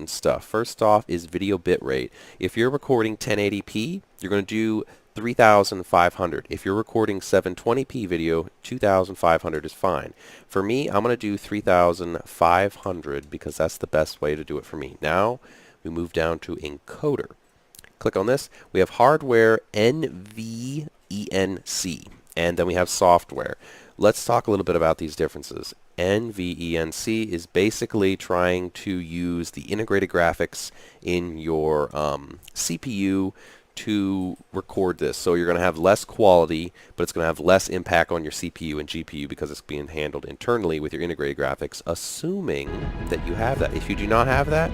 important stuff. First off is video bitrate. If you're recording 1080p, you're going to do 3,500. If you're recording 720p video, 2,500 is fine. For me, I'm going to do 3,500 because that's the best way to do it for me. Now, we move down to encoder. Click on this. We have hardware NVENC, and then we have software. Let's talk a little bit about these differences. NVENC is basically trying to use the integrated graphics in your CPU to record this. So you're going to have less quality, but it's going to have less impact on your CPU and GPU because it's being handled internally with your integrated graphics, assuming that you have that. If you do not have that,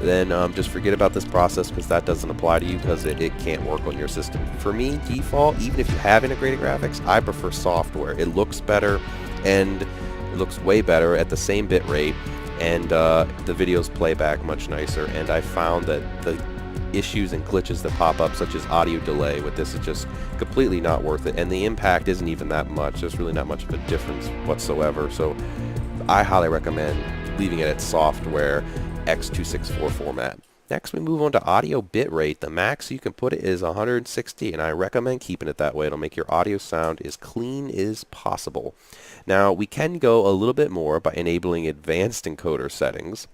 then just forget about this process because that doesn't apply to you because it can't work on your system. For me, default, even if you have integrated graphics, I prefer software. It looks better and it looks way better at the same bit rate, and the videos play back much nicer, and I found that the issues and glitches that pop up, such as audio delay, with this is just completely not worth it, and the impact isn't even that much. There's really not much of a difference whatsoever, so I highly recommend leaving it at software X264 format. Next, we move on to audio bitrate. The max you can put it is 160, and I recommend keeping it that way. It'll make your audio sound as clean as possible. Now, we can go a little bit more by enabling advanced encoder settings.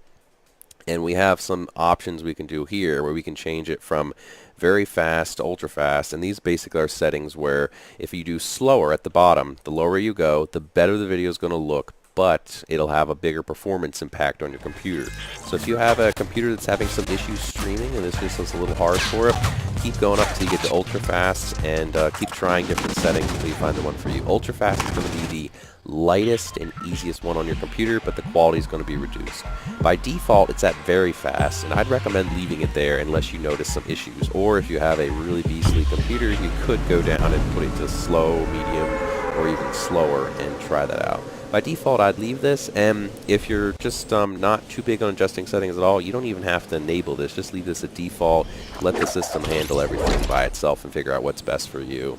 And we have some options we can do here where we can change it from very fast to ultra fast, and these basically are settings where if you do slower at the bottom, the lower you go, the better the video is going to look, but it'll have a bigger performance impact on your computer. So if you have a computer that's having some issues streaming and this just is a little hard for it, keep going up till you get to ultra fast, and keep trying different settings until you find the one for you. Ultra fast is going to be the lightest and easiest one on your computer, but the quality is going to be reduced. By default, it's at very fast, and I'd recommend leaving it there unless you notice some issues. Or if you have a really beastly computer, you could go down and put it to slow, medium, or even slower and try that out. By default, I'd leave this, and if you're just not too big on adjusting settings at all, you don't even have to enable this. Just leave this at default, let the system handle everything by itself and figure out what's best for you.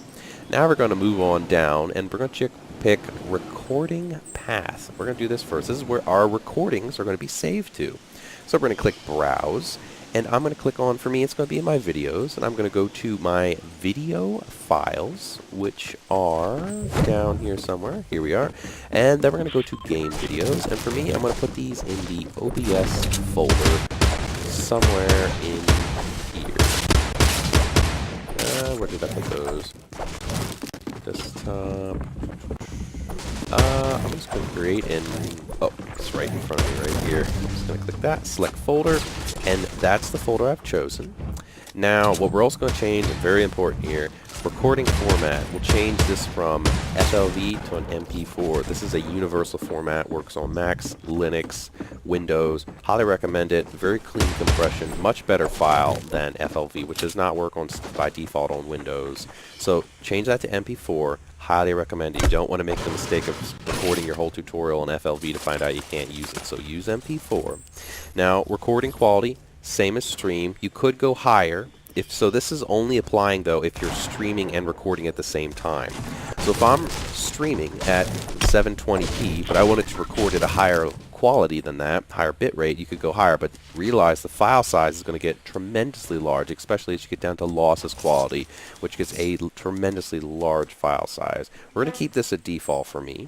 Now we're going to move on down, and we're going to pick recording path. We're going to do this first. This is where our recordings are going to be saved to. So we're going to click Browse, and I'm going to click on, for me, it's going to be in my videos, and I'm going to go to my video files, which are down here somewhere. Here we are. And then we're going to go to game videos, and for me, I'm going to put these in the OBS folder somewhere in here. Where did I put those? Desktop. I'm just going to create and, oh, it's right in front of me right here. I'm just going to click that, select folder, and that's the folder I've chosen. Now, what we're also going to change, very important here, recording format. We'll change this from FLV to an MP4. This is a universal format, works on Macs, Linux, Windows. Highly recommend it. Very clean compression, much better file than FLV, which does not work on by default on Windows. So change that to MP4. Highly recommend it. You don't want to make the mistake of recording your whole tutorial on FLV to find out you can't use it. So use MP4. Now, recording quality, same as stream. You could go higher. So this is only applying, though, if you're streaming and recording at the same time. So if I'm streaming at 720p, but I wanted to record at a higher quality than that, higher bit rate, you could go higher, but realize the file size is going to get tremendously large, especially as you get down to lossless quality, which gets a tremendously large file size. We're going to keep this at default for me.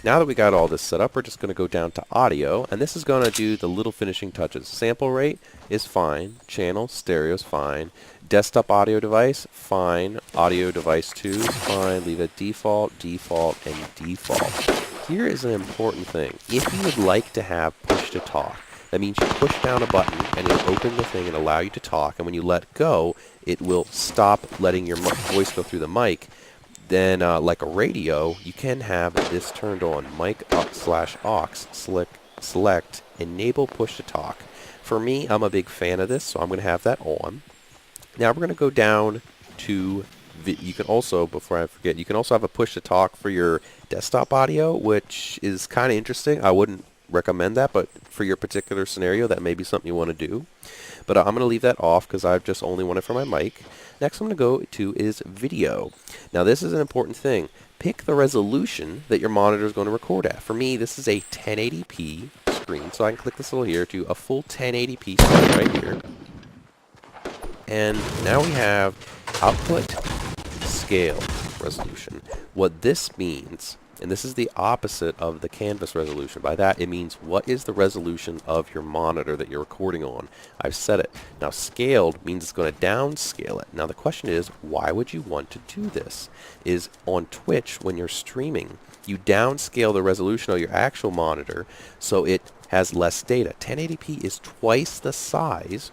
Now that we got all this set up, we're just going to go down to audio, and this is going to do the little finishing touches. Sample rate is fine, channel, stereo is fine, desktop audio device, fine, audio device 2 is fine, leave it default, default, and default. Here is an important thing. If you would like to have push to talk, that means you push down a button and it'll open the thing and allow you to talk, and when you let go, it will stop letting your voice go through the mic. Then, like a radio, you can have this turned on. Mic /aux, select enable push to talk. For me, I'm a big fan of this, so I'm going to have that on. Now we're going to go down to, you can also, before I forget, you can also have a push to talk for your desktop audio, which is kind of interesting. I wouldn't recommend that, but for your particular scenario, that may be something you want to do. But I'm going to leave that off because I've just only want it for my mic. Next I'm going to go to is video. Now this is an important thing. Pick the resolution that your monitor is going to record at. For me, this is a 1080p screen. So I can click this little here to a full 1080p start right here. And now we have output scale resolution. What this means, and this is the opposite of the canvas resolution. By that, it means what is the resolution of your monitor that you're recording on. I've set it. Now, scaled means it's going to downscale it. Now, the question is, why would you want to do this? Is on Twitch, when you're streaming, you downscale the resolution of your actual monitor so it has less data. 1080p is twice the size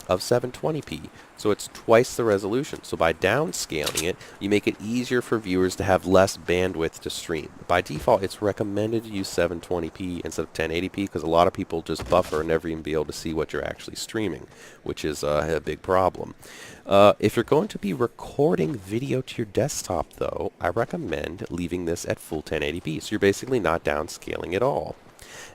of 720p. So it's twice the resolution. So by downscaling it, you make it easier for viewers to have less bandwidth to stream. By default, it's recommended to use 720p instead of 1080p because a lot of people just buffer and never even be able to see what you're actually streaming, which is a big problem. If you're going to be recording video to your desktop, though, I recommend leaving this at full 1080p. So you're basically not downscaling at all.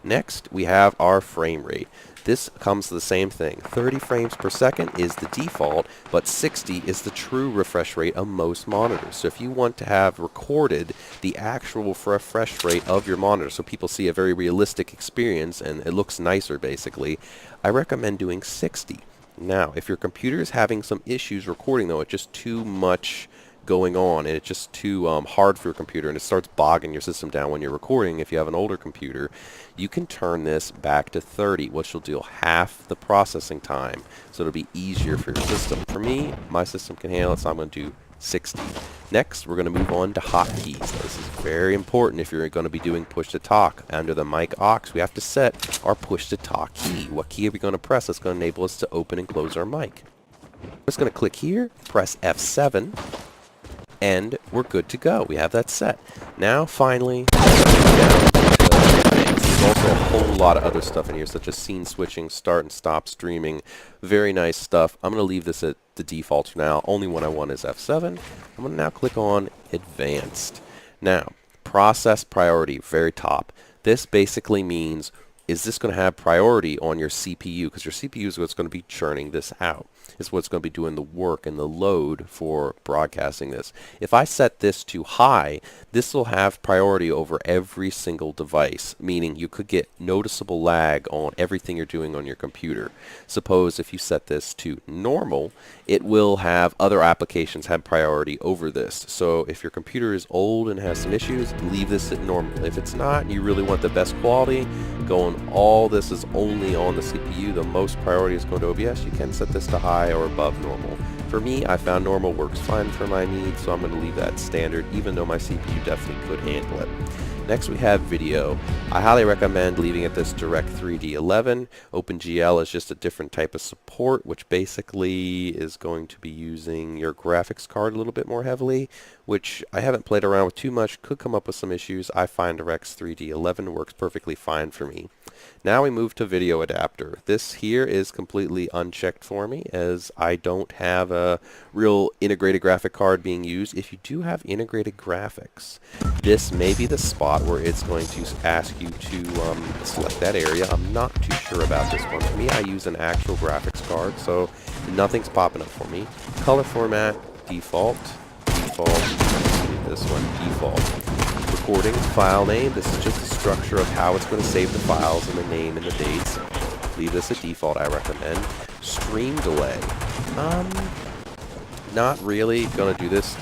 Next, we have our frame rate. This comes to the same thing. 30 frames per second is the default, but 60 is the true refresh rate of most monitors. So if you want to have recorded the actual refresh rate of your monitor so people see a very realistic experience and it looks nicer basically, I recommend doing 60. Now, if your computer is having some issues recording though, it's just too much going on and it's just too hard for your computer and it starts bogging your system down when you're recording, if you have an older computer, you can turn this back to 30, which will do half the processing time, so it'll be easier for your system. For me, my system can handle it, so I'm going to do 60. Next, we're going to move on to hotkeys. This is very important if you're going to be doing push-to-talk. Under the mic aux, we have to set our push-to-talk key. What key are we going to press? That's going to enable us to open and close our mic. I'm just going to click here, press F7, and we're good to go. We have that set. Now, finally, down there's also a whole lot of other stuff in here, such as scene switching, start and stop streaming. Very nice stuff. I'm going to leave this at the default for now. Only one I want is F7. I'm going to now click on Advanced. Now, process priority, very top. This basically means, is this going to have priority on your CPU? Because your CPU is what's going to be churning this out. It's what's going to be doing the work and the load for broadcasting this. If I set this to high, this will have priority over every single device, meaning you could get noticeable lag on everything you're doing on your computer. Suppose if you set this to normal, it will have other applications have priority over this. So if your computer is old and has some issues, leave this at normal. If it's not and you really want the best quality, going all this is only on the CPU, the most priority is going to OBS, you can set this to high or above normal. For me, I found normal works fine for my needs, so I'm going to leave that standard, even though my CPU definitely could handle it. Next we have video. I highly recommend leaving it this Direct 3D 11. OpenGL is just a different type of support, which basically is going to be using your graphics card a little bit more heavily, which I haven't played around with too much, could come up with some issues. I find Direct 3D 11 works perfectly fine for me. Now we move to video adapter. This here is completely unchecked for me as I don't have a real integrated graphic card being used. If you do have integrated graphics, this may be the spot where it's going to ask you to select that area. I'm not too sure about this one. For me, I use an actual graphics card, so nothing's popping up for me. Color format, default, this one, default. Recording, file name, this is just the structure of how it's going to save the files and the name and the dates. Leave this at default, I recommend. Stream delay. Not really going to do this.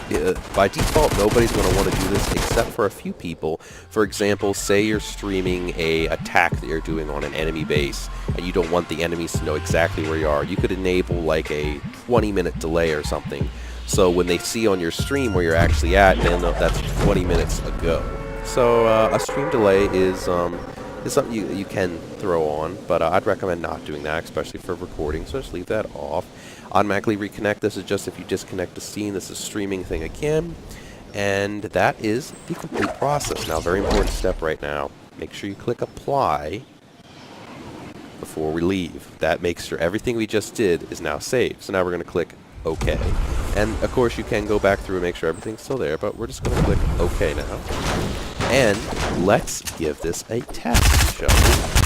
By default, nobody's going to want to do this except for a few people. For example, say you're streaming a attack that you're doing on an enemy base and you don't want the enemies to know exactly where you are. You could enable like a 20-minute delay or something. So when they see on your stream where you're actually at, they'll know that's 20 minutes ago. So a stream delay is something you can throw on, but I'd recommend not doing that, especially for recording, so just leave that off. Automatically reconnect, this is just if you disconnect the scene, this is streaming thing again, and that is the complete process. Now, very important step right now, make sure you click apply before we leave. That makes sure everything we just did is now saved. So now we're going to click OK. And of course you can go back through and make sure everything's still there, but we're just going to click OK now. And let's give this a test, shall we?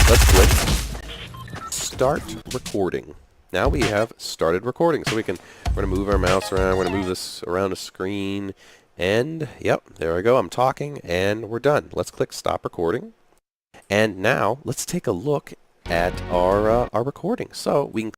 Let's click Start Recording. Now we have started recording, so we're going to move our mouse around, we're going to move this around the screen, and yep, there I go, I'm talking, and we're done. Let's click Stop Recording. And now let's take a look at our recording. So we can